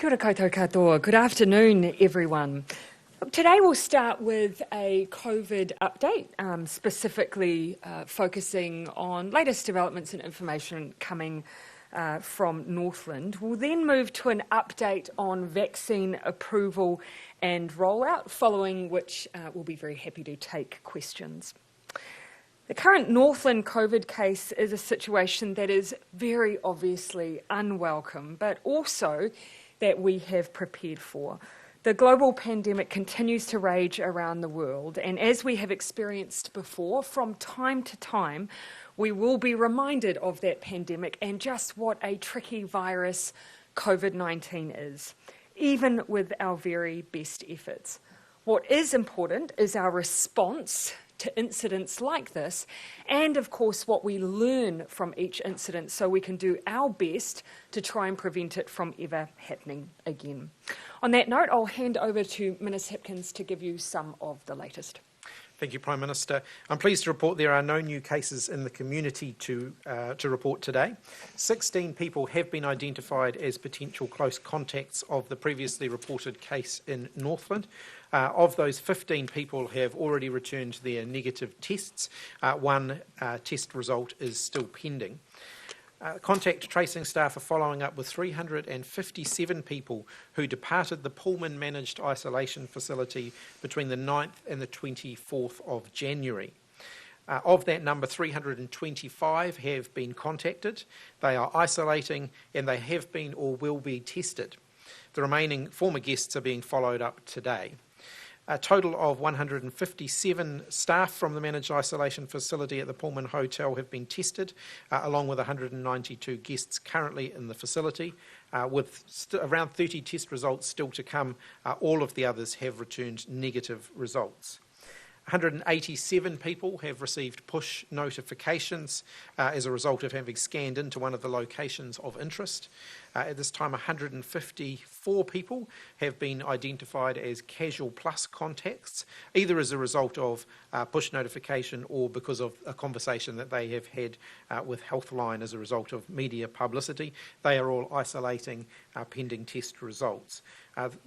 Kia ora koutou katoa. Good afternoon, everyone. Today we'll start with a COVID update, specifically focusing on latest developments and information coming from Northland. We'll then move to an update on vaccine approval and rollout, following which we'll be very happy to take questions. The current Northland COVID case is a situation that is very obviously unwelcome, but also that we have prepared for. The global pandemic continues to rage around the world, and as we have experienced before, from time to time, we will be reminded of that pandemic and just what a tricky virus COVID-19 is, even with our very best efforts. What is important is our response to incidents like this, and of course what we learn from each incident so we can do our best to try and prevent it from ever happening again. On that note, I'll hand over to Minister Hipkins to give you some of the latest. Thank you, Prime Minister. I'm pleased to report there are no new cases in the community to report today. 16 people have been identified as potential close contacts of the previously reported case in Northland. Of those, 15 people have already returned their negative tests. One test result is still pending. Contact tracing staff are following up with 357 people who departed the Pullman managed isolation facility between the 9th and the 24th of January. Of that number, 325 have been contacted. They are isolating and they have been or will be tested. The remaining former guests are being followed up today. A total of 157 staff from the managed isolation facility at the Pullman Hotel have been tested, along with 192 guests currently in the facility. With around 30 test results still to come, all of the others have returned negative results. 187 people have received push notifications as a result of having scanned into one of the locations of interest. At this time, 154 people have been identified as casual plus contacts, either as a result of push notification or because of a conversation that they have had with Healthline as a result of media publicity. They are all isolating pending test results.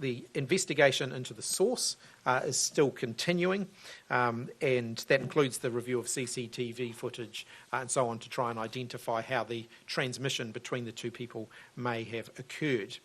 The investigation into the source is still continuing, and that includes the review of CCTV footage and so on to try and identify how the transmission between the two people may have occurred.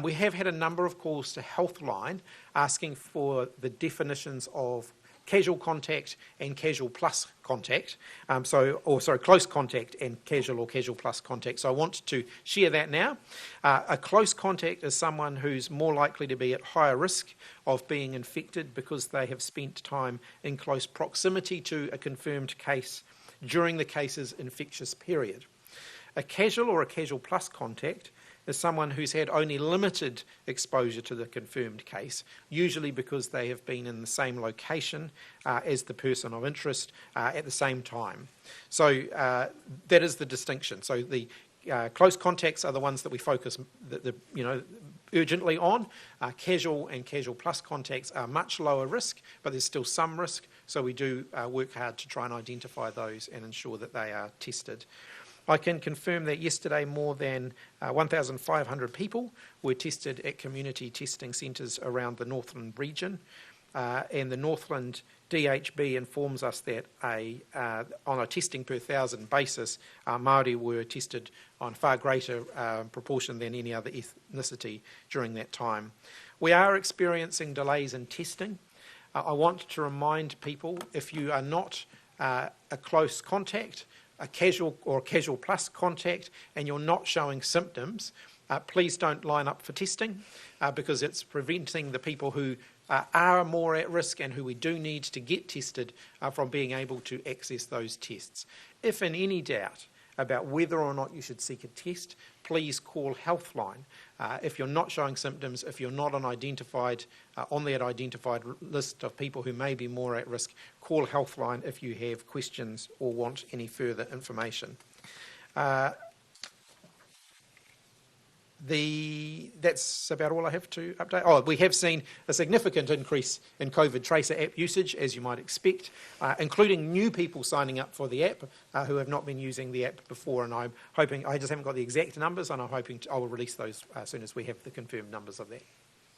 We have had a number of calls to Healthline asking for the definitions of casual contact and casual plus contact, close contact and casual or casual plus contact. So I want to share that now. A close contact is someone who's more likely to be at higher risk of being infected because they have spent time in close proximity to a confirmed case during the case's infectious period. A casual or a casual plus contact is someone who's had only limited exposure to the confirmed case, usually because they have been in the same location as the person of interest at the same time. So that is the distinction. So the close contacts are the ones that we focus urgently on. Casual and casual plus contacts are much lower risk, but there's still some risk, so we do work hard to try and identify those and ensure that they are tested. I can confirm that yesterday more than 1,500 people were tested at community testing centres around the Northland region, and the Northland DHB informs us that on a testing per 1,000 basis, Māori were tested on far greater proportion than any other ethnicity during that time. We are experiencing delays in testing. I want to remind people, if you are not a close contact, a casual or casual plus contact, and you're not showing symptoms, please don't line up for testing because it's preventing the people who are more at risk and who we do need to get tested from being able to access those tests. If in any doubt about whether or not you should seek a test, please call Healthline. If you're not showing symptoms, if you're not on that identified list of people who may be more at risk, call Healthline if you have questions or want any further information. The that's about all I have to update. Oh, we have seen a significant increase in COVID Tracer app usage, as you might expect, including new people signing up for the app who have not been using the app before. And I'm hoping, I just haven't got the exact numbers, and I'm hoping I will release those as soon as we have the confirmed numbers of that.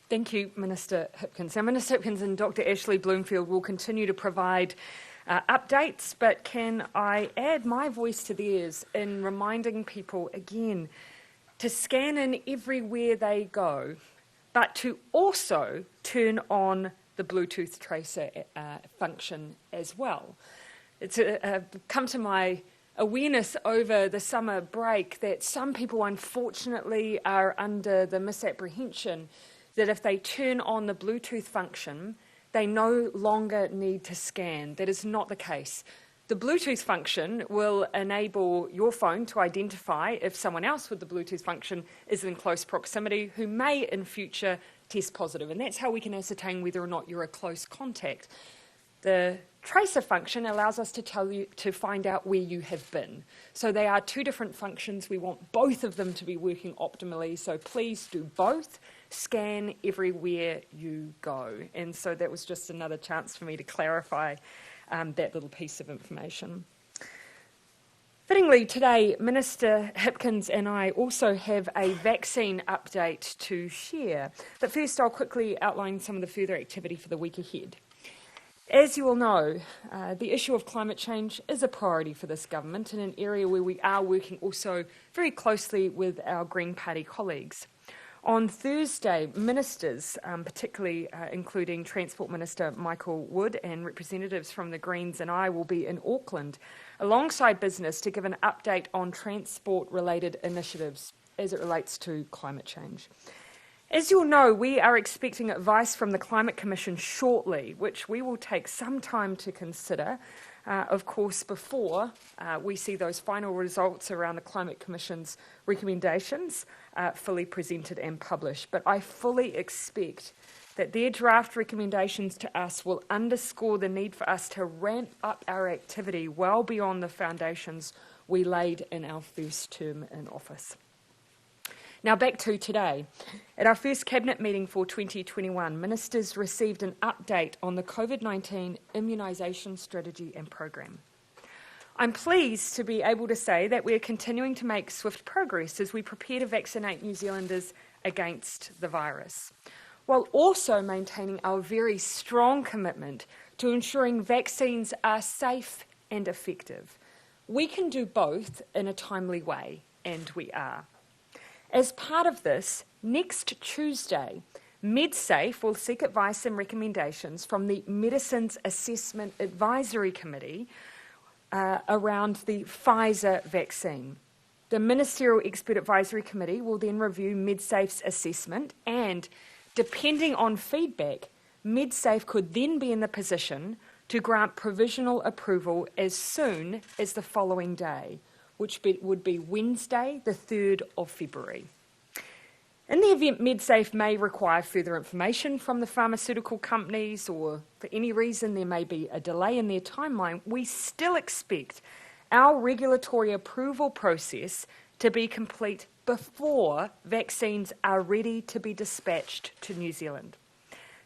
Thank you, Minister Hipkins. Now, Minister Hipkins and Dr. Ashley Bloomfield will continue to provide updates, but can I add my voice to theirs in reminding people again to scan in everywhere they go, but to also turn on the Bluetooth tracer function as well. It's come to my awareness over the summer break that some people unfortunately are under the misapprehension that if they turn on the Bluetooth function, they no longer need to scan. That is not the case. The Bluetooth function will enable your phone to identify if someone else with the Bluetooth function is in close proximity who may in future test positive. And that's how we can ascertain whether or not you're a close contact. The tracer function allows us to tell you to find out where you have been. So they are two different functions. We want both of them to be working optimally. So please do both. Scan everywhere you go. And so that was just another chance for me to clarify that little piece of information. Fittingly, today, Minister Hipkins and I also have a vaccine update to share. But first, I'll quickly outline some of the further activity for the week ahead. As you all know, the issue of climate change is a priority for this government in an area where we are working also very closely with our Green Party colleagues. On Thursday, ministers, particularly including Transport Minister Michael Wood and representatives from the Greens and I will be in Auckland alongside business to give an update on transport-related initiatives as it relates to climate change. As you'll know, we are expecting advice from the Climate Commission shortly, which we will take some time to consider, of course, before we see those final results around the Climate Commission's recommendations fully presented and published. But I fully expect that their draft recommendations to us will underscore the need for us to ramp up our activity well beyond the foundations we laid in our first term in office. Now back to today. At our first Cabinet meeting for 2021, ministers received an update on the COVID-19 immunisation strategy and programme. I'm pleased to be able to say that we're continuing to make swift progress as we prepare to vaccinate New Zealanders against the virus, while also maintaining our very strong commitment to ensuring vaccines are safe and effective. We can do both in a timely way, and we are. As part of this, next Tuesday, MedSafe will seek advice and recommendations from the Medicines Assessment Advisory Committee around the Pfizer vaccine. The Ministerial Expert Advisory Committee will then review MedSafe's assessment and, depending on feedback, MedSafe could then be in the position to grant provisional approval as soon as the following day, which would be Wednesday, the 3rd of February. In the event MedSafe may require further information from the pharmaceutical companies or for any reason there may be a delay in their timeline, we still expect our regulatory approval process to be complete before vaccines are ready to be dispatched to New Zealand.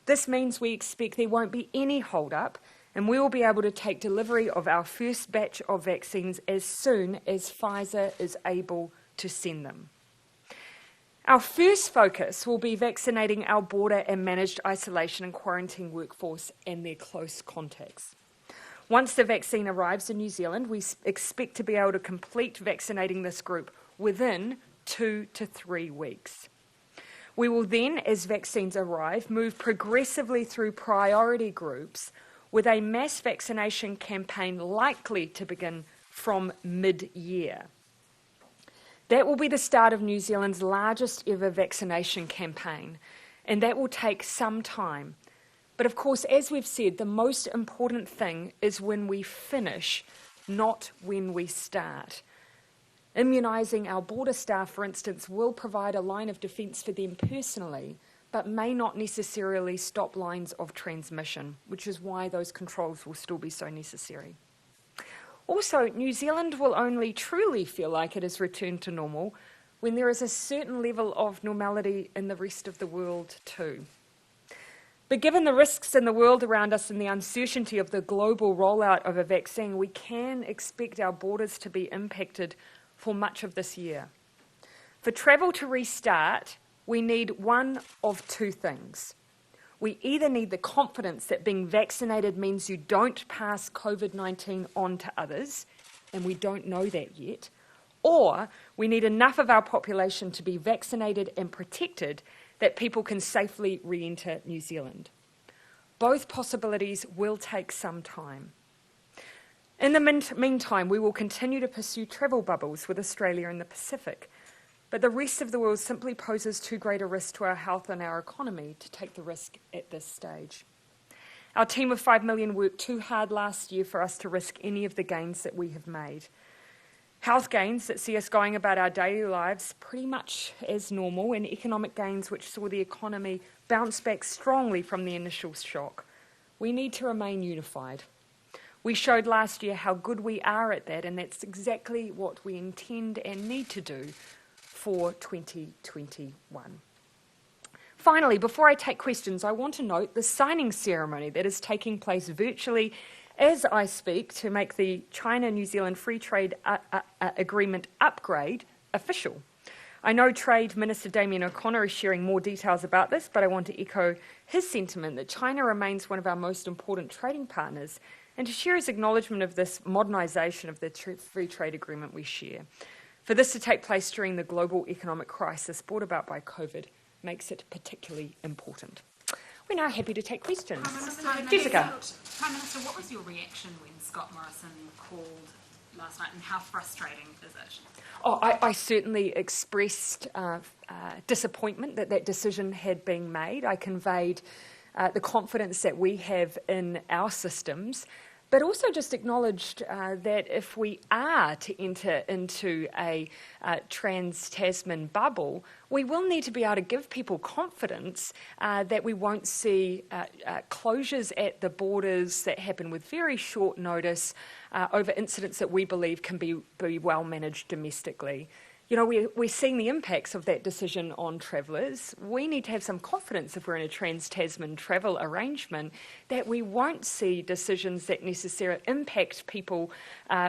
This means we expect there won't be any hold-up and we will be able to take delivery of our first batch of vaccines as soon as Pfizer is able to send them. Our first focus will be vaccinating our border and managed isolation and quarantine workforce and their close contacts. Once the vaccine arrives in New Zealand, we expect to be able to complete vaccinating this group within 2 to 3 weeks. We will then, as vaccines arrive, move progressively through priority groups with a mass vaccination campaign likely to begin from mid-year. That will be the start of New Zealand's largest ever vaccination campaign, and that will take some time. But of course, as we've said, the most important thing is when we finish, not when we start. Immunising our border staff, for instance, will provide a line of defence for them personally, but may not necessarily stop lines of transmission, which is why those controls will still be so necessary. Also, New Zealand will only truly feel like it has returned to normal when there is a certain level of normality in the rest of the world too. But given the risks in the world around us and the uncertainty of the global rollout of a vaccine, we can expect our borders to be impacted for much of this year. For travel to restart, we need one of two things. We either need the confidence that being vaccinated means you don't pass COVID-19 on to others, and we don't know that yet, or we need enough of our population to be vaccinated and protected that people can safely re-enter New Zealand. Both possibilities will take some time. In the meantime, we will continue to pursue travel bubbles with Australia and the Pacific, but the rest of the world simply poses too great a risk to our health and our economy to take the risk at this stage. Our team of 5 million worked too hard last year for us to risk any of the gains that we have made. Health gains that see us going about our daily lives pretty much as normal, and economic gains which saw the economy bounce back strongly from the initial shock. We need to remain unified. We showed last year how good we are at that, and that's exactly what we intend and need to do for 2021. Finally, before I take questions, I want to note the signing ceremony that is taking place virtually as I speak to make the China-New Zealand Free Trade Agreement upgrade official. I know Trade Minister Damien O'Connor is sharing more details about this, but I want to echo his sentiment that China remains one of our most important trading partners, and to share his acknowledgement of this modernisation of the free trade agreement we share. For this to take place during the global economic crisis brought about by COVID makes it particularly important. We're now happy to take questions. Jessica. Prime Minister, what was your reaction when Scott Morrison called last night, and how frustrating is it? Oh, I certainly expressed disappointment that that decision had been made. I conveyed the confidence that we have in our systems, but also just acknowledged that if we are to enter into a trans-Tasman bubble, we will need to be able to give people confidence that we won't see closures at the borders that happen with very short notice over incidents that we believe can be well managed domestically. You know, we're seeing the impacts of that decision on travellers. We need to have some confidence if we're in a trans-Tasman travel arrangement that we won't see decisions that necessarily impact people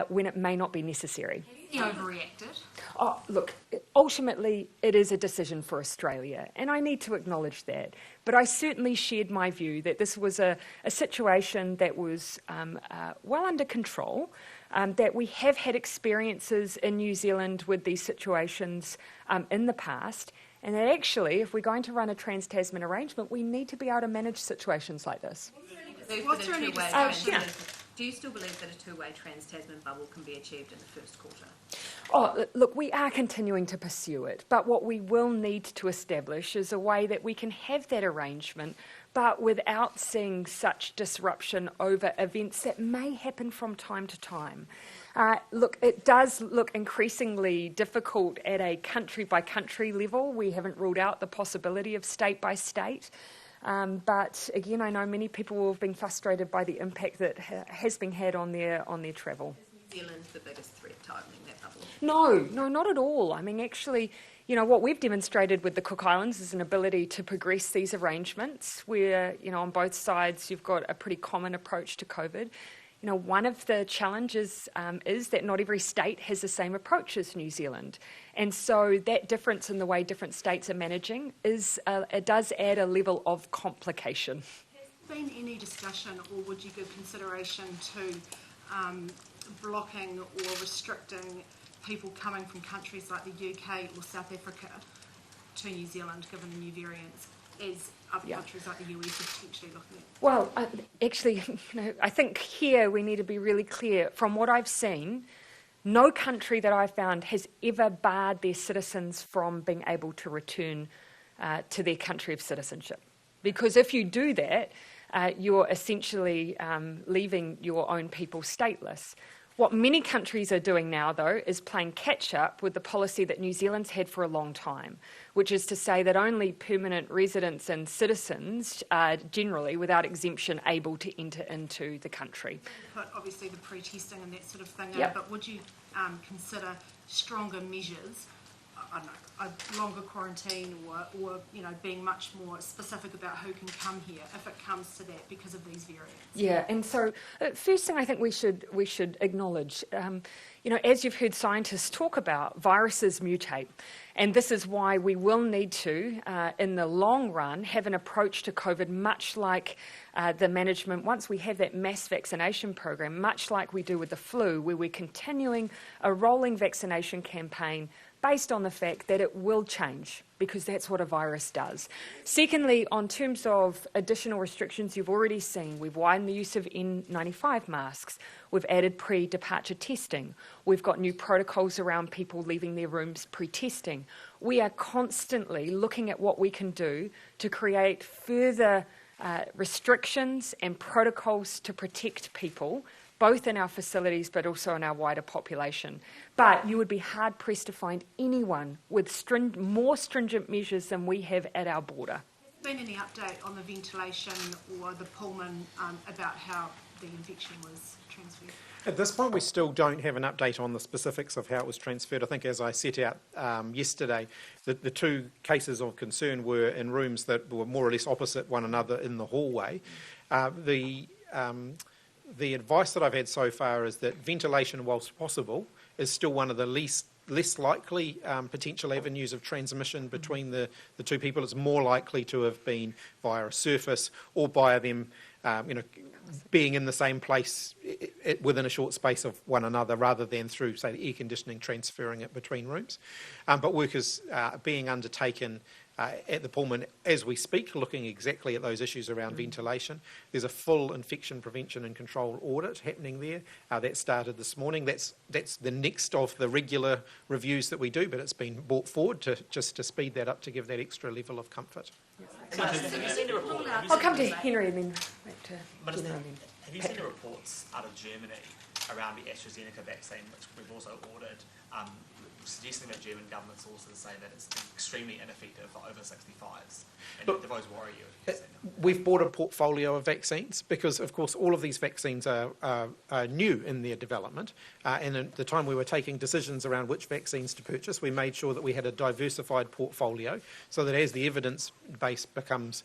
when it may not be necessary. He overreacted. Oh, look, ultimately it is a decision for Australia, and I need to acknowledge that. But I certainly shared my view that this was a situation that was well under control, that we have had experiences in New Zealand with these situations in the past, and that actually, if we're going to run a trans-Tasman arrangement, we need to be able to manage situations like this. Do you still believe that a two-way trans-Tasman bubble can be achieved in the first quarter? Oh, look, we are continuing to pursue it, but what we will need to establish is a way that we can have that arrangement, but without seeing such disruption over events that may happen from time to time. Look, it does look increasingly difficult at a country-by-country level. We haven't ruled out the possibility of state-by-state. But again, I know many people will have been frustrated by the impact that has been had on their travel. Is New Zealand the biggest threat to opening that bubble? No, not at all. I mean, actually, you know, what we've demonstrated with the Cook Islands is an ability to progress these arrangements where, you know, on both sides you've got a pretty common approach to COVID. You know, one of the challenges is that not every state has the same approach as New Zealand. And so that difference in the way different states are managing it does add a level of complication. Has there been any discussion, or would you give consideration to blocking or restricting people coming from countries like the UK or South Africa to New Zealand, given the new variants, as other countries like the US are potentially looking at? Well, actually, you know, I think here we need to be really clear. From what I've seen, no country that I've found has ever barred their citizens from being able to return to their country of citizenship. Because if you do that, you're essentially leaving your own people stateless. What many countries are doing now, though, is playing catch-up with the policy that New Zealand's had for a long time, which is to say that only permanent residents and citizens are generally, without exemption, able to enter into the country. Put obviously the pre-testing and that sort of thing Yep. in, but would you consider stronger measures I don't know, a longer quarantine or being much more specific about who can come here if it comes to that because of these variants. Yeah, and so first thing I think we should acknowledge, as you've heard scientists talk about, viruses mutate, and this is why we will need to, in the long run, have an approach to COVID much like the management, once we have that mass vaccination program, much like we do with the flu, where we're continuing a rolling vaccination campaign based on the fact that it will change, because that's what a virus does. Secondly, on terms of additional restrictions, you've already seen we've widened the use of N95 masks, we've added pre-departure testing, we've got new protocols around people leaving their rooms pre-testing. We are constantly looking at what we can do to create further restrictions and protocols to protect people, both in our facilities but also in our wider population. But you would be hard-pressed to find anyone with more stringent measures than we have at our border. Has there been any update on the ventilation or the Pullman about how the infection was transferred? At this point, we still don't have an update on the specifics of how it was transferred. I think, as I set out yesterday, the two cases of concern were in rooms that were more or less opposite one another in the hallway. The advice that I've had so far is that ventilation, whilst possible, is still one of the less likely potential avenues of transmission between the two people. It's more likely to have been via a surface or via them being in the same place within a short space of one another, rather than through, say, the air conditioning transferring it between rooms. But work is being undertaken at the Pullman as we speak, looking exactly at those issues around ventilation. There's a full infection prevention and control audit happening there. That started this morning. That's the next of the regular reviews that we do, but it's been brought forward to speed that up, to give that extra level of comfort. Have you seen the report? I'll come to Henry and then back to Minister, Gina and then have you seen the reports out of Germany around the AstraZeneca vaccine, which we've also ordered, suggesting that German government sources say that it's extremely ineffective for over 65s? And Look, do those worry you? If you've seen them? We've bought a portfolio of vaccines because, of course, all of these vaccines are new in their development. And at the time we were taking decisions around which vaccines to purchase, we made sure that we had a diversified portfolio, so that as the evidence base becomes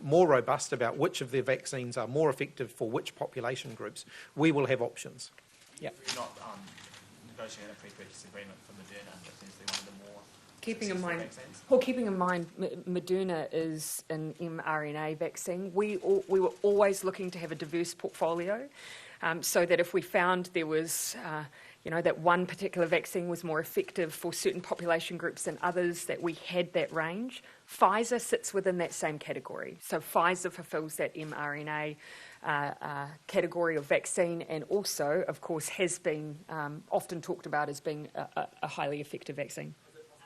more robust about which of the vaccines are more effective for which population groups, we will have options. Yeah. You're not negotiating a pre-purchase agreement for Moderna, that seems to be one of the more keeping in mind, vaccines. well, keeping in mind, Moderna is an mRNA vaccine. We were always looking to have a diverse portfolio, so that if we found there was, that one particular vaccine was more effective for certain population groups than others, that we had that range. Pfizer sits within that same category. So Pfizer fulfills that mRNA category of vaccine, and also, of course, has been often talked about as being a highly effective vaccine.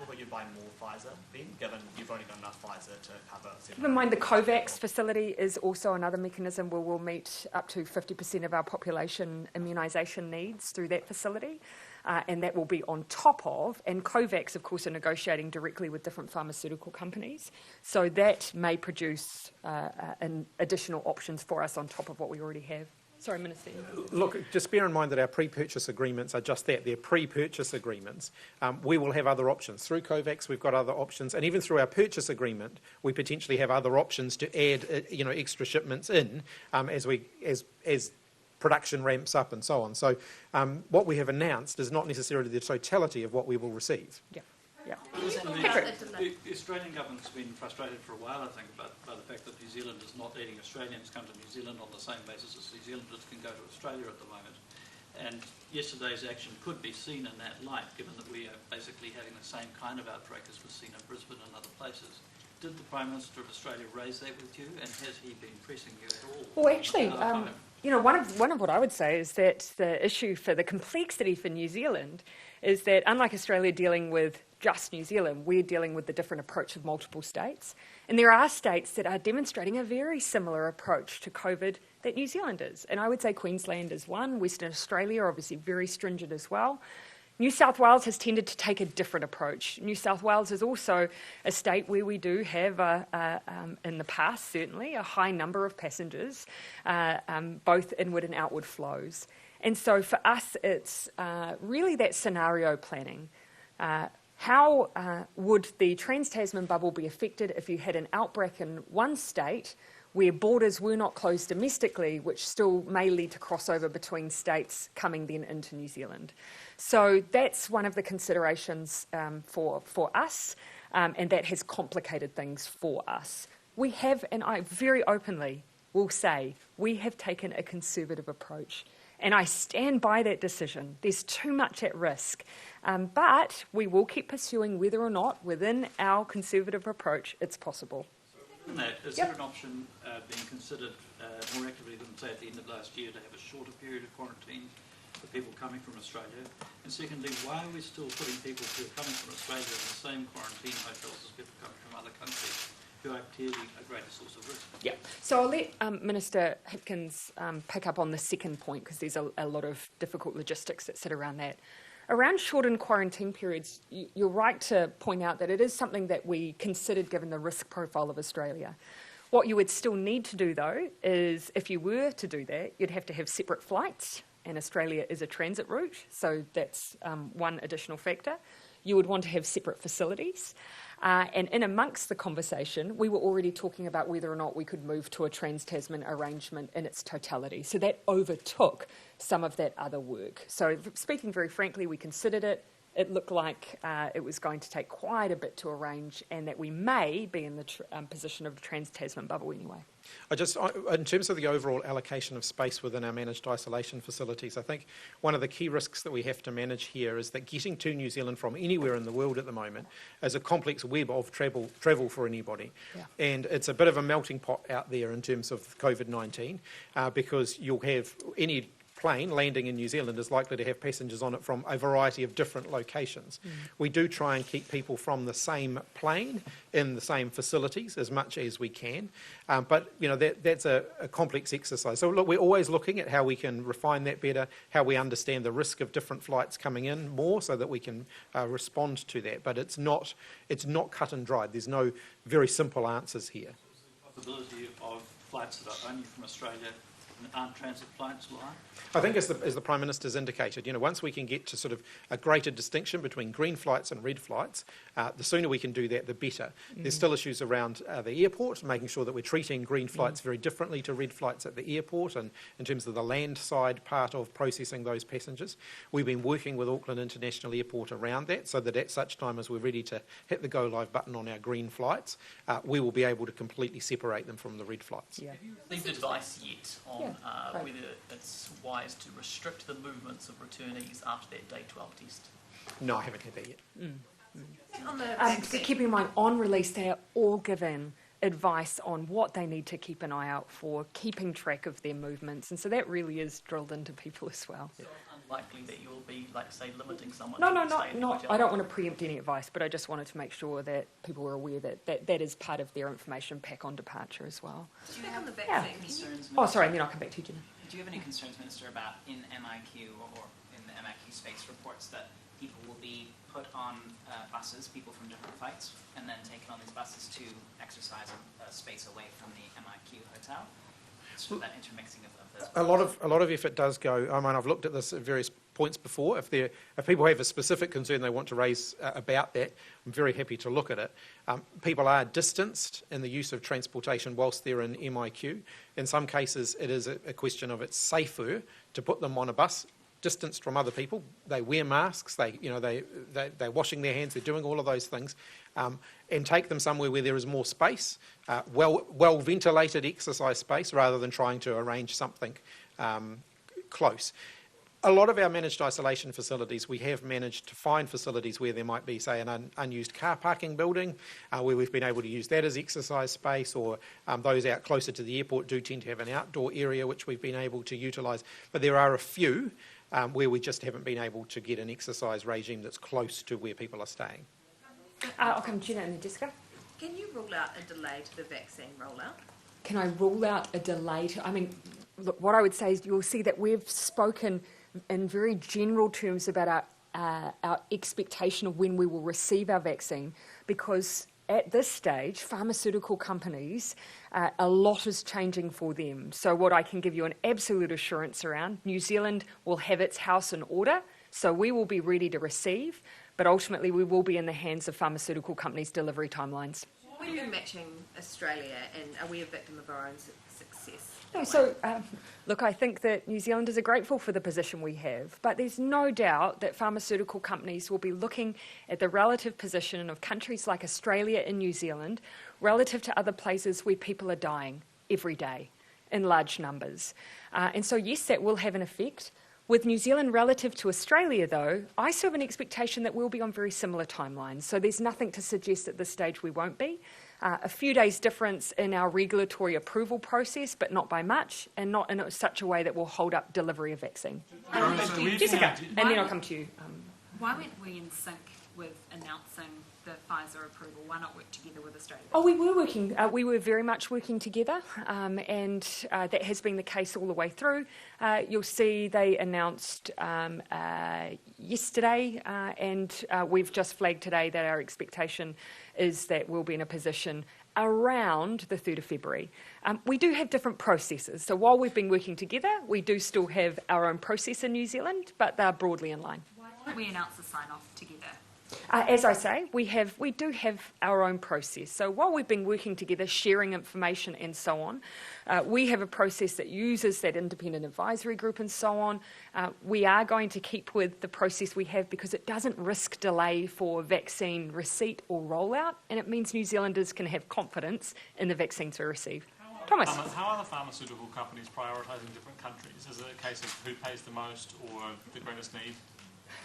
Will you buy more Pfizer then, given you've only got enough Pfizer to cover? Keep in mind the COVAX facility is also another mechanism where we'll meet up to 50% of our population immunisation needs through that facility, and that will be on top of, and COVAX, of course, are negotiating directly with different pharmaceutical companies, so that may produce an additional options for us on top of what we already have. Sorry, Minister. Look, just bear in mind that our pre-purchase agreements are just that. They're pre-purchase agreements. We will have other options. Through COVAX, we've got other options. And even through our purchase agreement, we potentially have other options to add, extra shipments in as production ramps up and so on. So what we have announced is not necessarily the totality of what we will receive. Yeah. Yeah. The Australian government's been frustrated for a while, I think, by the fact that New Zealand is not letting Australians come to New Zealand on the same basis as New Zealanders can go to Australia at the moment. And yesterday's action could be seen in that light, given that we are basically having the same kind of outbreak as was seen in Brisbane and other places. Did the Prime Minister of Australia raise that with you, and has he been pressing you at all? Well, actually, one of what I would say is that the issue for the complexity for New Zealand is that, unlike Australia dealing with just New Zealand, we're dealing with the different approach of multiple states. And there are states that are demonstrating a very similar approach to COVID that New Zealand is. And I would say Queensland is one, Western Australia obviously very stringent as well. New South Wales has tended to take a different approach. New South Wales is also a state where we do have, in the past certainly, a high number of passengers, both inward and outward flows. And so for us, it's really that scenario planning. How would the Trans-Tasman bubble be affected if you had an outbreak in one state where borders were not closed domestically, which still may lead to crossover between states coming then into New Zealand? So that's one of the considerations for us, and that has complicated things for us. We have, and I very openly will say, we have taken a conservative approach. And I stand by that decision. There's too much at risk. But we will keep pursuing whether or not, within our conservative approach, it's possible. In that, is there an option being considered more actively than, say, at the end of last year, to have a shorter period of quarantine for people coming from Australia? And secondly, why are we still putting people who are coming from Australia in the same quarantine hotels as people coming from other countries, who are clearly a greater source of risk? Yeah. So I'll let Minister Hipkins pick up on the second point, because there's a lot of difficult logistics that sit around that. Around shortened quarantine periods, you're right to point out that it is something that we considered given the risk profile of Australia. What you would still need to do, though, is if you were to do that, you'd have to have separate flights, and Australia is a transit route, so that's one additional factor. You would want to have separate facilities. And in amongst the conversation, we were already talking about whether or not we could move to a Trans-Tasman arrangement in its totality. So that overtook some of that other work. So speaking very frankly, we considered it. It looked like it was going to take quite a bit to arrange, and that we may be in the position of a Trans-Tasman bubble anyway. In terms of the overall allocation of space within our managed isolation facilities, I think one of the key risks that we have to manage here is that getting to New Zealand from anywhere in the world at the moment is a complex web of travel for anybody. Yeah. And it's a bit of a melting pot out there in terms of COVID-19, because you'll have any plane landing in New Zealand is likely to have passengers on it from a variety of different locations. We do try and keep people from the same plane in the same facilities as much as we can, but you know that's a complex exercise. So look, we're always looking at how we can refine that better, how we understand the risk of different flights coming in more, so that we can respond to that. But it's not cut and dried. There's no very simple answers here. The possibility of flights that are only from Australia aren't transit flights, will I think as the Prime Minister's indicated, you know, once we can get to sort of a greater distinction between green flights and red flights, the sooner we can do that, the better. There's still issues around the airport, making sure that we're treating green flights very differently to red flights at the airport, and in terms of the land side part of processing those passengers. We've been working with Auckland International Airport around that, so that at such time as we're ready to hit the go live button on our green flights, we will be able to completely separate them from the red flights. Have you received advice yet on whether it's wise to restrict the movements of returnees after that day 12 test? No, I haven't had that yet. On the Keeping in mind, on release, they are all given advice on what they need to keep an eye out for, keeping track of their movements, and so that really is drilled into people as well. So unlikely that you'll be, like, say, limiting someone. No, I don't want to preempt any advice, but I just wanted to make sure that people were aware that is part of their information pack on departure as well. Just back on the vaccine. Concerns, Oh, sorry, and then I'll come back to you, Gina. Do you have any concerns, Minister, about in MIQ or in the MIQ space reports that people will be put on buses, people from different flights, and then taken on these buses to exercise a space away from the MIQ hotel? So that intermixing of those. A lot of effort does go. I mean, I've looked at this at various points before. If people have a specific concern they want to raise about that, I'm very happy to look at it. People are distanced in the use of transportation whilst they're in MIQ. In some cases, it is a question of it's safer to put them on a bus distanced from other people. They wear masks. They're washing their hands. They're doing all of those things, and take them somewhere where there is more space, well ventilated exercise space, rather than trying to arrange something close. A lot of our managed isolation facilities, we have managed to find facilities where there might be, say, an unused car parking building, where we've been able to use that as exercise space, or those out closer to the airport do tend to have an outdoor area which we've been able to utilise. But there are a few where we just haven't been able to get an exercise regime that's close to where people are staying. I'll come to Gina and then Jessica. Can you rule out a delay to the vaccine rollout? Can I rule out a delay look, what I would say is you'll see that we've spoken in very general terms about our expectation of when we will receive our vaccine, because at this stage, pharmaceutical companies, a lot is changing for them. So what I can give you an absolute assurance around, New Zealand will have its house in order, so we will be ready to receive. but ultimately we will be in the hands of pharmaceutical companies' delivery timelines. Are we matching Australia, and are we a victim of our own success? No, so, look, I think that New Zealanders are grateful for the position we have, but there's no doubt that pharmaceutical companies will be looking at the relative position of countries like Australia and New Zealand relative to other places where people are dying every day in large numbers. And so, yes, that will have an effect. With New Zealand relative to Australia, though, I still have an expectation that we'll be on very similar timelines. So there's nothing to suggest at this stage we won't be. A few days difference in our regulatory approval process, but not by much, and not in such a way that will hold up delivery of vaccine. Jessica, and then I'll come to you. Why weren't we in sync with announcing the Pfizer approval? Why not work together with Australia? Oh, we were working. We were very much working together, and that has been the case all the way through. You'll see they announced yesterday, and we've just flagged today that our expectation is that we'll be in a position around the 3rd of February. We do have different processes, so while we've been working together, we do still have our own process in New Zealand, but they're broadly in line. Why don't we announce the sign-off together? As I say, we do have our own process. So while we've been working together, sharing information and so on, we have a process that uses that independent advisory group and so on. We are going to keep with the process we have because it doesn't risk delay for vaccine receipt or rollout, and it means New Zealanders can have confidence in the vaccines we receive. Thomas. How are the pharmaceutical companies prioritising different countries? Is it a case of who pays the most or the greatest need?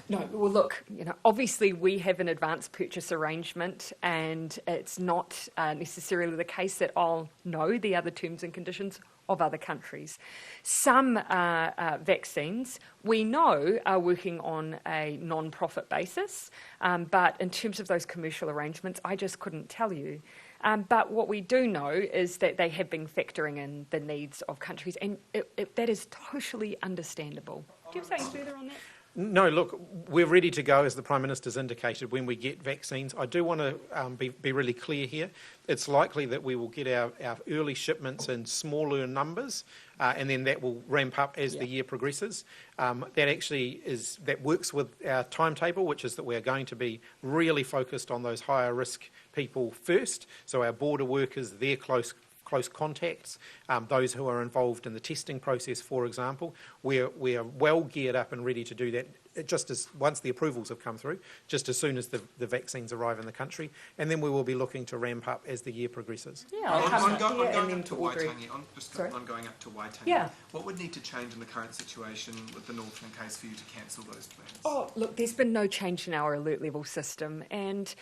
No, well, look, obviously we have an advance purchase arrangement, and it's not necessarily the case that I'll know the other terms and conditions of other countries. Some vaccines we know are working on a non-profit basis, but in terms of those commercial arrangements, I just couldn't tell you. But what we do know is that they have been factoring in the needs of countries, and that is totally understandable. Do you have something further on that? No, look, we're ready to go, as the Prime Minister's indicated, when we get vaccines. I do want to be really clear here. It's likely that we will get our early shipments in smaller numbers, and then that will ramp up as the year progresses. That works with our timetable, which is that we're going to be really focused on those higher risk people first. So our border workers, their close contacts, those who are involved in the testing process, for example. We are well geared up and ready to do that just as once the approvals have come through, just as soon as the vaccines arrive in the country, and then we will be looking to ramp up as the year progresses. Yeah, I'm going up to Waitangi. Yeah. What would need to change in the current situation with the Northland case for you to cancel those plans? Oh, look, there's been no change in our alert level system, and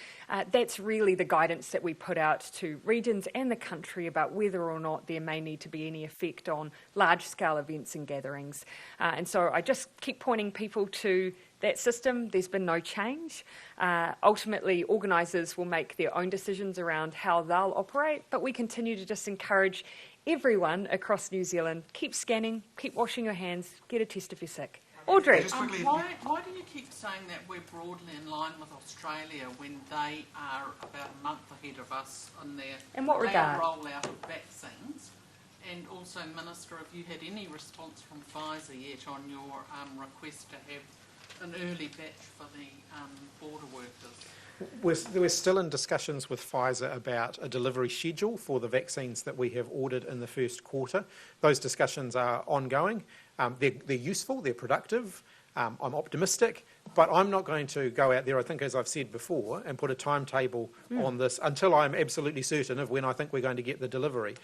that's really the guidance that we put out to regions and the country about whether or not there may need to be any effect on large-scale events and gatherings. And so I just keep pointing people to that system. There's been no change. Ultimately, organisers will make their own decisions around how they'll operate, but we continue to just encourage everyone across New Zealand, keep scanning, keep washing your hands, get a test if you're sick. Audrey. Why do you keep saying that we're broadly in line with Australia when they are about a month ahead of us on their rollout of vaccines? And also, Minister, have you had any response from Pfizer yet on your request to have an early batch for the border workers? We're still in discussions with Pfizer about a delivery schedule for the vaccines that we have ordered in the first quarter. Those discussions are ongoing. They're useful, they're productive. I'm optimistic, but I'm not going to go out there, I think, as I've said before, and put a timetable on this until I'm absolutely certain of when I think we're going to get the delivery.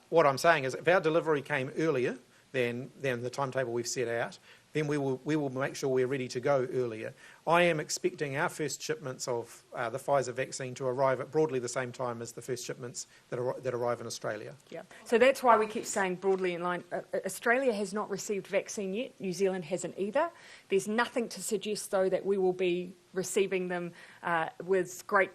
What I'm saying is if our delivery came earlier than the timetable we've set out, then we will make sure we're ready to go earlier. I am expecting our first shipments of the Pfizer vaccine to arrive at broadly the same time as the first shipments that arrive in Australia. Yeah, so that's why we keep saying broadly in line. Australia has not received vaccine yet. New Zealand hasn't either. There's nothing to suggest, though, that we will be receiving them with great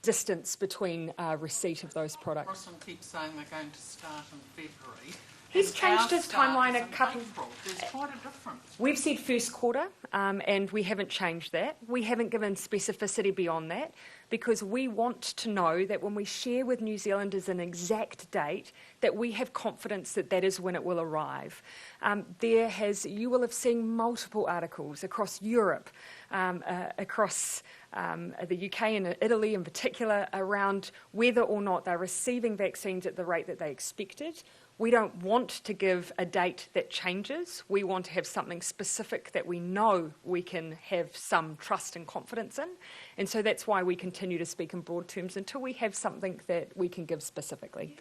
distance between receipt of those products. Morrison keeps saying they're going to start in February. He's changed his timeline a couple. There's quite a difference. We've said first quarter, and we haven't changed that. We haven't given specificity beyond that. because we want to know that when we share with New Zealanders an exact date, that we have confidence that that is when it will arrive. You will have seen multiple articles across Europe, across the UK and Italy in particular, around whether or not they're receiving vaccines at the rate that they expected. We don't want to give a date that changes. We want to have something specific that we know we can have some trust and confidence in. And so that's why we continue to speak in broad terms until we have something that we can give specifically.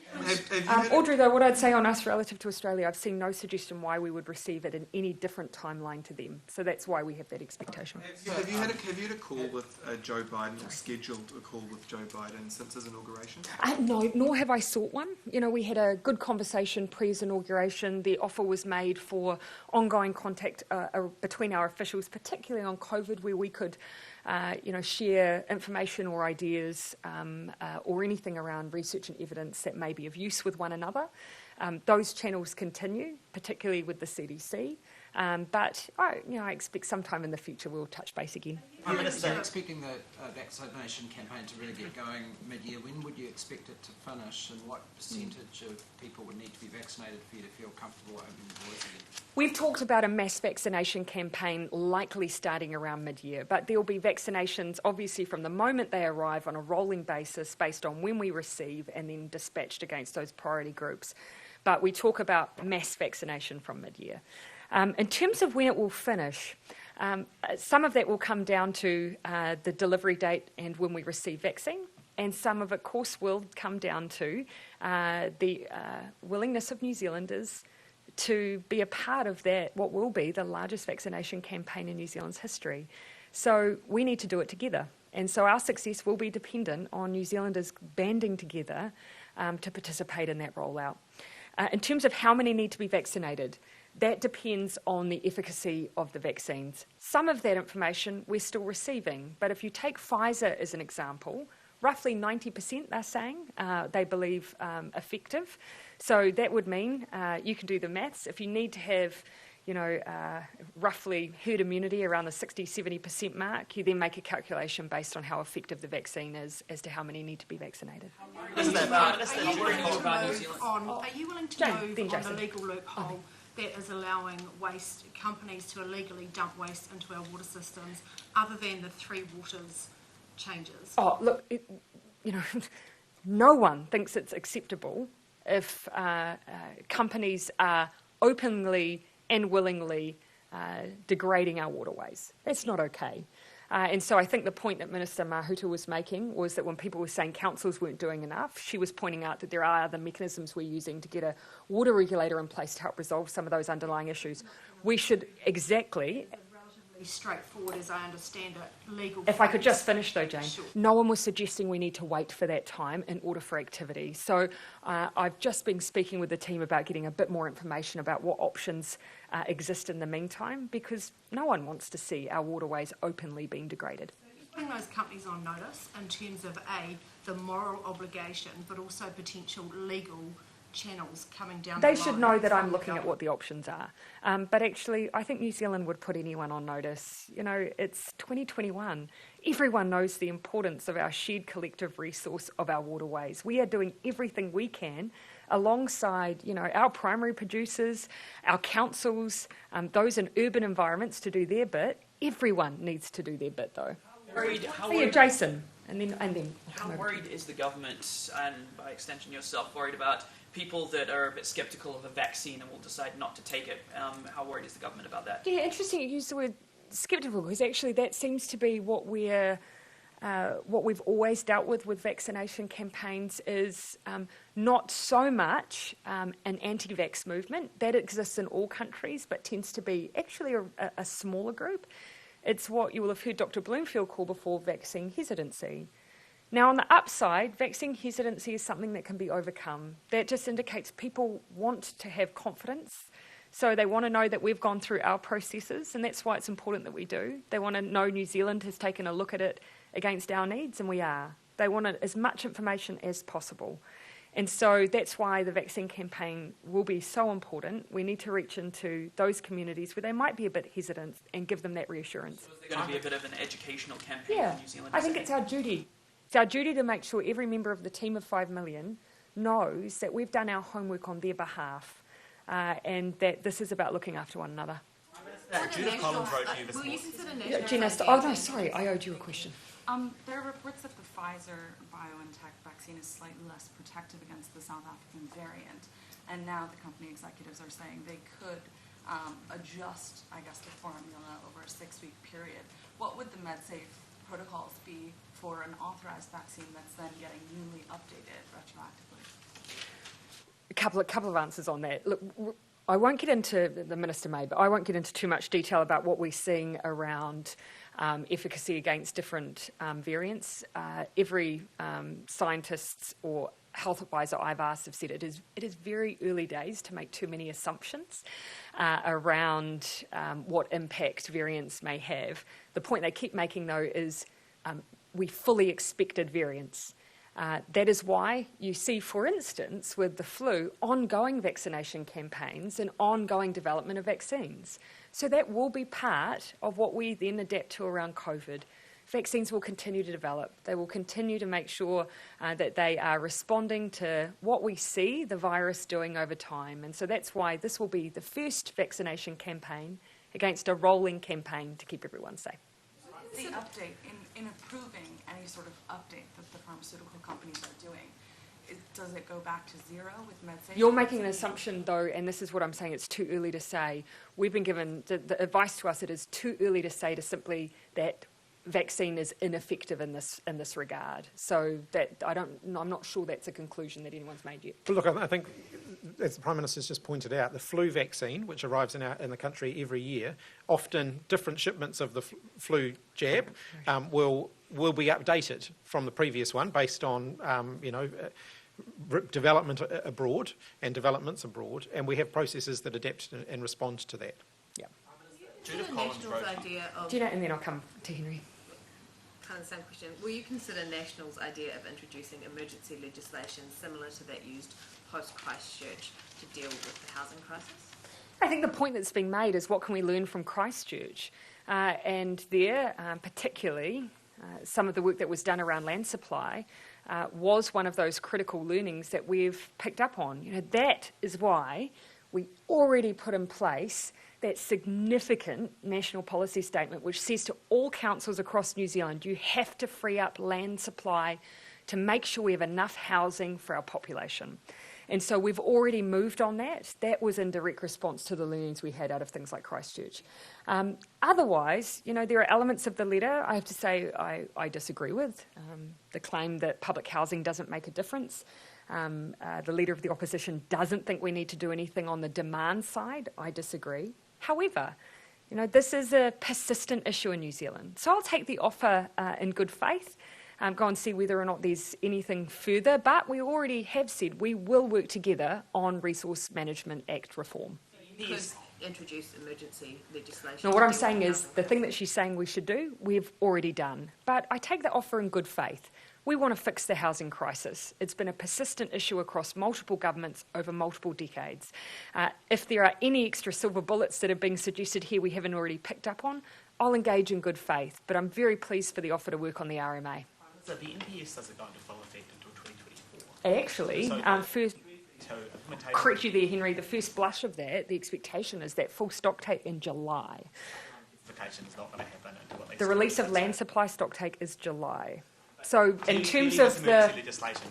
Audrey, though, what I'd say on us relative to Australia, I've seen no suggestion why we would receive it in any different timeline to them. So that's why we have that expectation. Have you had a call with Joe Biden, or scheduled a call with Joe Biden since his inauguration? No, nor have I sought one. We had a good conversation pre-his inauguration. The offer was made for ongoing contact between our officials, particularly on COVID, where we could share information or ideas or anything around research and evidence that may be of use with one another. Those channels continue, particularly with the CDC. But I expect sometime in the future we'll touch base again. Prime Minister, expecting the vaccination campaign to really get going mid-year, when would you expect it to finish, and what percentage of people would need to be vaccinated for you to feel comfortable opening the doors again? We've talked about a mass vaccination campaign likely starting around mid-year, but there will be vaccinations obviously from the moment they arrive on a rolling basis based on when we receive and then dispatched against those priority groups. But we talk about mass vaccination from mid-year. In terms of when it will finish, some of that will come down to the delivery date and when we receive vaccine, and some of it, of course, will come down to the willingness of New Zealanders to be a part of that, what will be the largest vaccination campaign in New Zealand's history. So we need to do it together. And so our success will be dependent on New Zealanders banding together to participate in that rollout. In terms of how many need to be vaccinated, that depends on the efficacy of the vaccines. Some of that information we're still receiving, but if you take Pfizer as an example, roughly 90% they're saying they believe effective. So that would mean, you can do the maths, if you need to have roughly herd immunity around the 60-70% mark, you then make a calculation based on how effective the vaccine is as to how many need to be vaccinated. Are you willing to move on the legal loophole that is allowing waste companies to illegally dump waste into our water systems, other than the Three Waters changes? Oh, look, no one thinks it's acceptable if companies are openly and willingly degrading our waterways. That's not okay. And so I think the point that Minister Mahuta was making was that when people were saying councils weren't doing enough, she was pointing out that there are other mechanisms we're using to get a water regulator in place to help resolve some of those underlying issues. We should exactly... Relatively straightforward, as I understand it, legal... If I could just finish though, Jane. Sure. No one was suggesting we need to wait for that time in order for activity. So I've just been speaking with the team about getting a bit more information about what options exist in the meantime, because no one wants to see our waterways openly being degraded. Putting those companies on notice in terms of the moral obligation, but also potential legal channels coming down the line. They should know that I'm looking at what the options are. But actually, I think New Zealand would put anyone on notice. It's 2021. Everyone knows the importance of our shared collective resource of our waterways. We are doing everything we can alongside, our primary producers, our councils, those in urban environments to do their bit. Everyone needs to do their bit, though. Jason, and then. How worried is the government, and by extension yourself, worried about people that are a bit sceptical of a vaccine and will decide not to take it? How worried is the government about that? Yeah, interesting you use the word sceptical, because actually that seems to be what we've always dealt with vaccination campaigns is not so much an anti-vax movement. That exists in all countries, but tends to be actually a smaller group. It's what you will have heard Dr. Bloomfield call before vaccine hesitancy. Now, on the upside, vaccine hesitancy is something that can be overcome. That just indicates people want to have confidence. So they want to know that we've gone through our processes, and that's why it's important that we do. They want to know New Zealand has taken a look at it against our needs, and we are. They want as much information as possible. And so that's why the vaccine campaign will be so important. We need to reach into those communities where they might be a bit hesitant and give them that reassurance. So is there going to be a bit of an educational campaign in New Zealand? I think it's our duty It's our duty to make sure every member of the team of 5 million knows that we've done our homework on their behalf and that this is about looking after one another. Judith Collins wrote to you this Will you morning. consider national Gina, oh no, sorry, I owed you a question. There are reports that the Pfizer-BioNTech vaccine is slightly less protective against the South African variant, and now the company executives are saying they could adjust, I guess, the formula over a 6-week period. What would the MedSafe protocols be for an authorized vaccine that's then getting newly updated retroactively? A couple of answers on that. Look, I won't get into, the Minister may, but I won't get into too much detail about what we're seeing around efficacy against different variants. Every scientist or health advisor I've asked have said it is very early days to make too many assumptions around what impact variants may have. The point they keep making, though, is we fully expected variants. That is why you see, for instance, with the flu, ongoing vaccination campaigns and ongoing development of vaccines. So that will be part of what we then adapt to around COVID. Vaccines will continue to develop. They will continue to make sure that they are responding to what we see the virus doing over time. And so that's why this will be the first vaccination campaign against a rolling campaign to keep everyone safe. The update, in approving any sort of update that the pharmaceutical companies are doing, does it go back to zero with MedSafe? You're making an assumption, though, and this is what I'm saying, it's too early to say. We've been given the advice to us, it is too early to say to simply that vaccine is ineffective in this regard. So that I'm not sure that's a conclusion that anyone's made yet. Look, I think, as the Prime Minister's just pointed out, the flu vaccine, which arrives in the country every year, often different shipments of the flu jab will be updated from the previous one based on development abroad and developments abroad, and we have processes that adapt and respond to that. Yeah. Judith Collins wrote idea of... Gina, and then I'll come to Henry. Kind of the same question. Will you consider National's idea of introducing emergency legislation similar to that used post-Christchurch to deal with the housing crisis? I think the point that's being made is what can we learn from Christchurch? And there, particularly, some of the work that was done around land supply was one of those critical learnings that we've picked up on. That is why we already put in place that significant national policy statement which says to all councils across New Zealand, you have to free up land supply to make sure we have enough housing for our population. And so we've already moved on that. That was in direct response to the learnings we had out of things like Christchurch. Otherwise, there are elements of the letter I have to say I disagree with. The claim that public housing doesn't make a difference. The Leader of the Opposition doesn't think we need to do anything on the demand side. I disagree. However, this is a persistent issue in New Zealand. So I'll take the offer in good faith, go and see whether or not there's anything further. But we already have said we will work together on Resource Management Act reform. You could introduce emergency legislation. Now, what I'm saying is the thing that she's saying we should do, we've already done. But I take the offer in good faith. We want to fix the housing crisis. It's been a persistent issue across multiple governments over multiple decades. If there are any extra silver bullets that are being suggested here we haven't already picked up on, I'll engage in good faith. But I'm very pleased for the offer to work on the RMA. So the NPS doesn't go into full effect until 2024. Actually, correct you there, Henry, the first blush of that, the expectation is that full stocktake in July. Is not going to happen until at least the release of land supply stocktake is July. So in terms the of the... legislation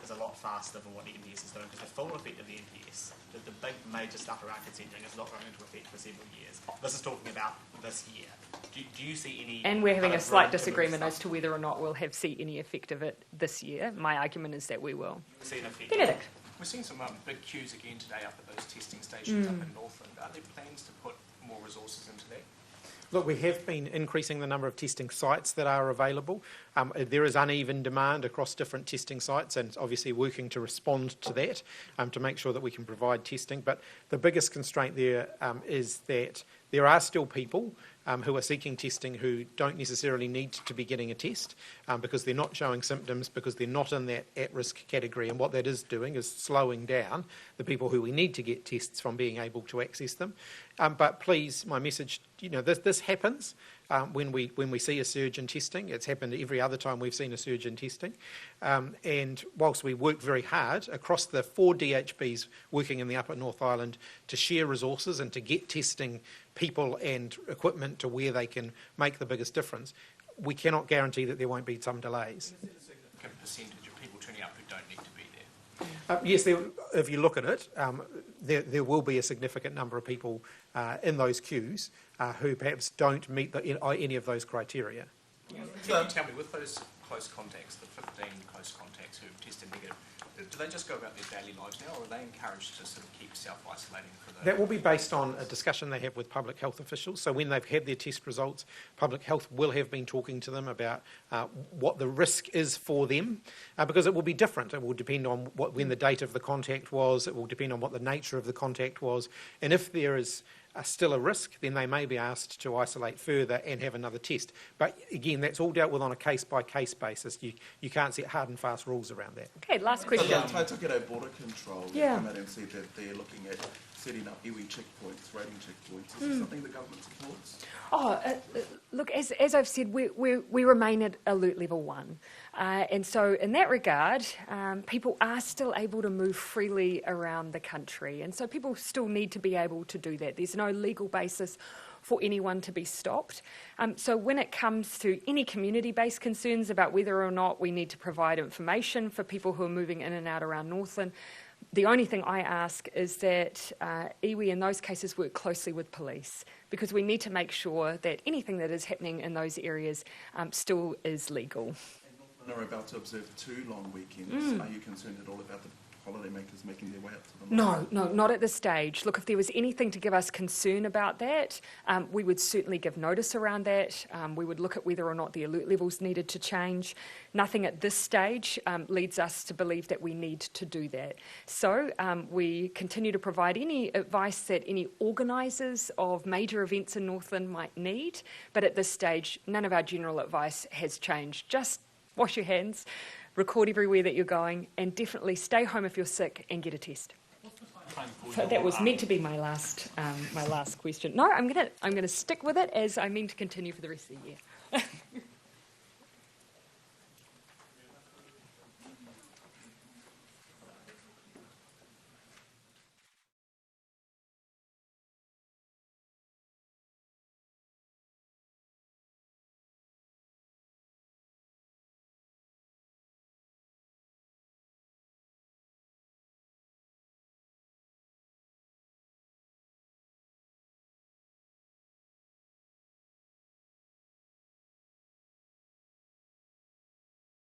is a lot faster than what the NPS is doing, because the full effect of the NPS, the big major stuff around consenting, is not going into effect for several years. This is talking about this year. Do you see any... And we're having a slight disagreement as to whether or not we'll see any effect of it this year. My argument is that we will. See an effect. Benedict. We're seeing some big queues again today up at those testing stations up in Northland. Are there plans to put more resources into that? Look, we have been increasing the number of testing sites that are available. There is uneven demand across different testing sites, and obviously working to respond to that to make sure that we can provide testing. But the biggest constraint there is that there are still people who are seeking testing who don't necessarily need to be getting a test because they're not showing symptoms, because they're not in that at-risk category. And what that is doing is slowing down the people who we need to get tests from being able to access them. But please, my message this happens when we see a surge in testing. It's happened every other time we've seen a surge in testing. And whilst we work very hard across the 4 DHBs working in the Upper North Island to share resources and to get testing people and equipment to where they can make the biggest difference, we cannot guarantee that there won't be some delays. Is there a significant percentage of people turning up who don't need to be there? Yes, if you look at it, there will be a significant number of people in those queues who perhaps don't meet any of those criteria. Can you tell me, with those close contacts, the 15 close contacts who have tested negative, do they just go about their daily lives now, or are they encouraged to sort of keep self-isolating for the... That will be based on a discussion they have with public health officials. So when they've had their test results, public health will have been talking to them about what the risk is for them, because it will be different. It will depend on when the date of the contact was. It will depend on what the nature of the contact was. And if there is still a risk, then they may be asked to isolate further and have another test. But again, that's all dealt with on a case-by-case basis. You can't set hard and fast rules around that. Okay, last question. Taitokero Border Control come out and said that they're looking at setting up iwi checkpoints, rating checkpoints. Is this something the government supports? Look, as I've said, we remain at alert level 1. And so in that regard, people are still able to move freely around the country. And so people still need to be able to do that. There's no legal basis for anyone to be stopped. So when it comes to any community-based concerns about whether or not we need to provide information for people who are moving in and out around Northland, the only thing I ask is that iwi in those cases work closely with police, because we need to make sure that anything that is happening in those areas still is legal. And Northland are about to observe 2 long weekends. Are you concerned at all about the holidaymakers making their way up to the north? No, not at this stage. Look, if there was anything to give us concern about that, we would certainly give notice around that. We would look at whether or not the alert levels needed to change. Nothing at this stage leads us to believe that we need to do that. So we continue to provide any advice that any organisers of major events in Northland might need, but at this stage, none of our general advice has changed. Just wash your hands, record everywhere that you're going, and definitely stay home if you're sick and get a test. So that was meant to be my last question. No, I'm gonna stick with it, as I mean to continue for the rest of the year.